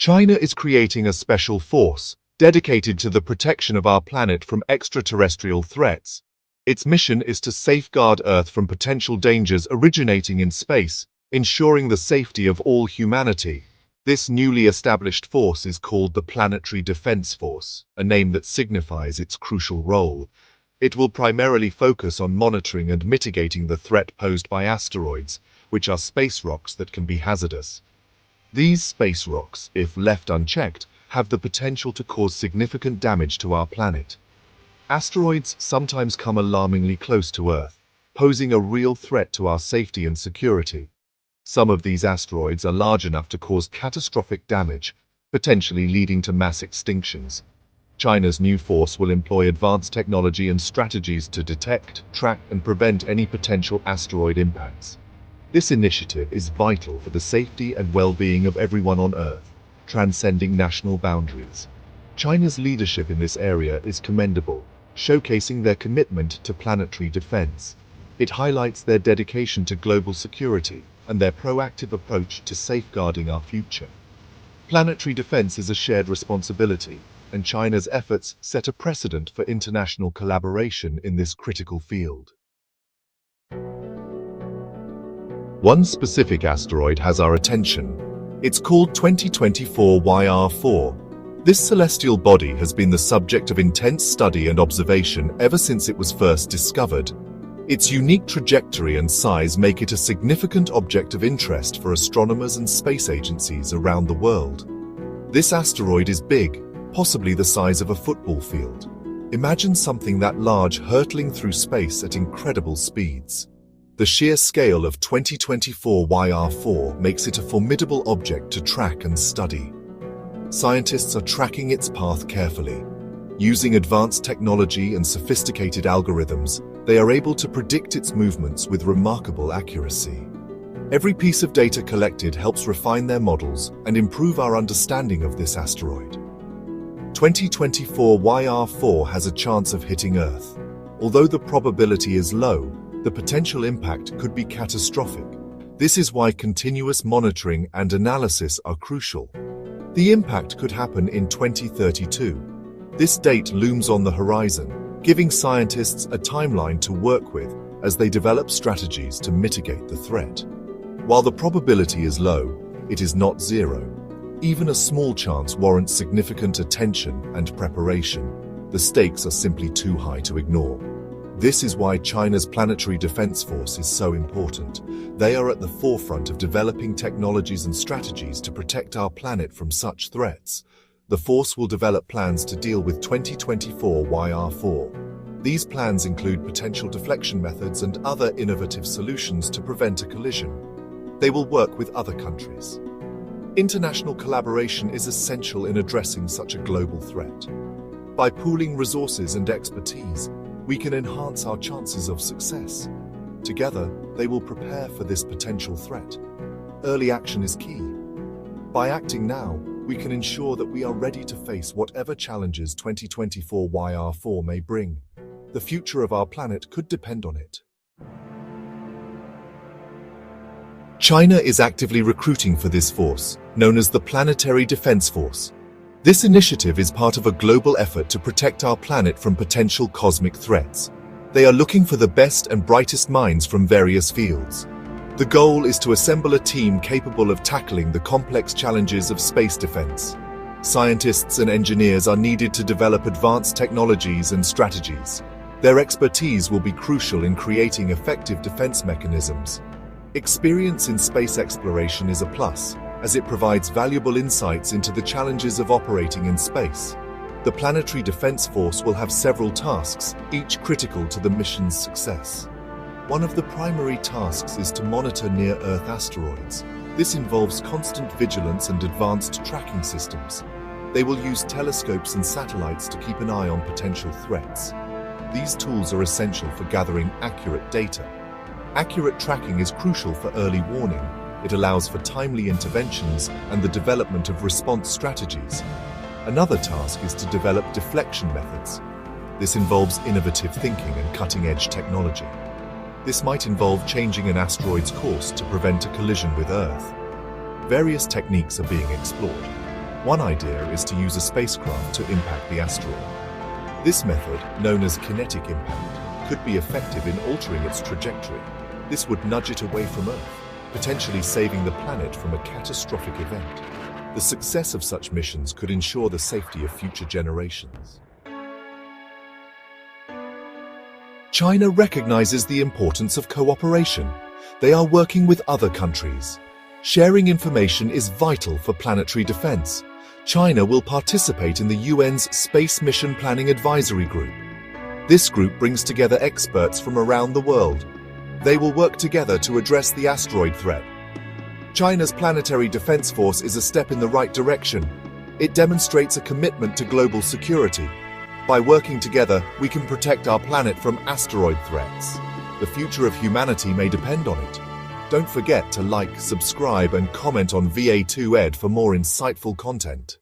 China is creating a special force dedicated to the protection of our planet from extraterrestrial threats. Its mission is to safeguard Earth from potential dangers originating in space, ensuring the safety of all humanity. This newly established force is called the Planetary Defense Force, a name that signifies its crucial role. It will primarily focus on monitoring and mitigating the threat posed by asteroids, which are space rocks that can be hazardous. These space rocks, if left unchecked, have the potential to cause significant damage to our planet. Asteroids sometimes come alarmingly close to Earth, posing a real threat to our safety and security. Some of these asteroids are large enough to cause catastrophic damage, potentially leading to mass extinctions. China's new force will employ advanced technology and strategies to detect, track, and prevent any potential asteroid impacts. This initiative is vital for the safety and well-being of everyone on Earth, transcending national boundaries. China's leadership in this area is commendable, showcasing their commitment to planetary defense. It highlights their dedication to global security and their proactive approach to safeguarding our future. Planetary defense is a shared responsibility, and China's efforts set a precedent for international collaboration in this critical field. One specific asteroid has our attention. It's called 2024 YR4. This celestial body has been the subject of intense study and observation ever since it was first discovered. Its unique trajectory and size make it a significant object of interest for astronomers and space agencies around the world. This asteroid is big, possibly the size of a football field. Imagine something that large hurtling through space at incredible speeds. The sheer scale of 2024 YR4 makes it a formidable object to track and study. Scientists are tracking its path carefully. Using advanced technology and sophisticated algorithms, they are able to predict its movements with remarkable accuracy. Every piece of data collected helps refine their models and improve our understanding of this asteroid. 2024 YR4 has a chance of hitting Earth. Although the probability is low, the potential impact could be catastrophic. This is why continuous monitoring and analysis are crucial. The impact could happen in 2032. This date looms on the horizon, giving scientists a timeline to work with as they develop strategies to mitigate the threat. While the probability is low, it is not zero. Even a small chance warrants significant attention and preparation. The stakes are simply too high to ignore. This is why China's Planetary Defense Force is so important. They are at the forefront of developing technologies and strategies to protect our planet from such threats. The force will develop plans to deal with 2024 YR4. These plans include potential deflection methods and other innovative solutions to prevent a collision. They will work with other countries. International collaboration is essential in addressing such a global threat. By pooling resources and expertise, we can enhance our chances of success. Together, they will prepare for this potential threat. Early action is key. By acting now, we can ensure that we are ready to face whatever challenges 2024 YR4 may bring. The future of our planet could depend on it. China is actively recruiting for this force, known as the Planetary Defense Force. This initiative is part of a global effort to protect our planet from potential cosmic threats. They are looking for the best and brightest minds from various fields. The goal is to assemble a team capable of tackling the complex challenges of space defense. Scientists and engineers are needed to develop advanced technologies and strategies. Their expertise will be crucial in creating effective defense mechanisms. Experience in space exploration is a plus, as it provides valuable insights into the challenges of operating in space. The Planetary Defense Force will have several tasks, each critical to the mission's success. One of the primary tasks is to monitor near-Earth asteroids. This involves constant vigilance and advanced tracking systems. They will use telescopes and satellites to keep an eye on potential threats. These tools are essential for gathering accurate data. Accurate tracking is crucial for early warning. It allows for timely interventions and the development of response strategies. Another task is to develop deflection methods. This involves innovative thinking and cutting-edge technology. This might involve changing an asteroid's course to prevent a collision with Earth. Various techniques are being explored. One idea is to use a spacecraft to impact the asteroid. This method, known as kinetic impact, could be effective in altering its trajectory. This would nudge it away from Earth, potentially saving the planet from a catastrophic event. The success of such missions could ensure the safety of future generations. China recognizes the importance of cooperation. They are working with other countries. Sharing information is vital for planetary defense. China will participate in the UN's Space Mission Planning Advisory Group. This group brings together experts from around the world. They will work together to address the asteroid threat. China's Planetary Defense Force is a step in the right direction. It demonstrates a commitment to global security. By working together, we can protect our planet from asteroid threats. The future of humanity may depend on it. Don't forget to like, subscribe, and comment on VA2Ed for more insightful content.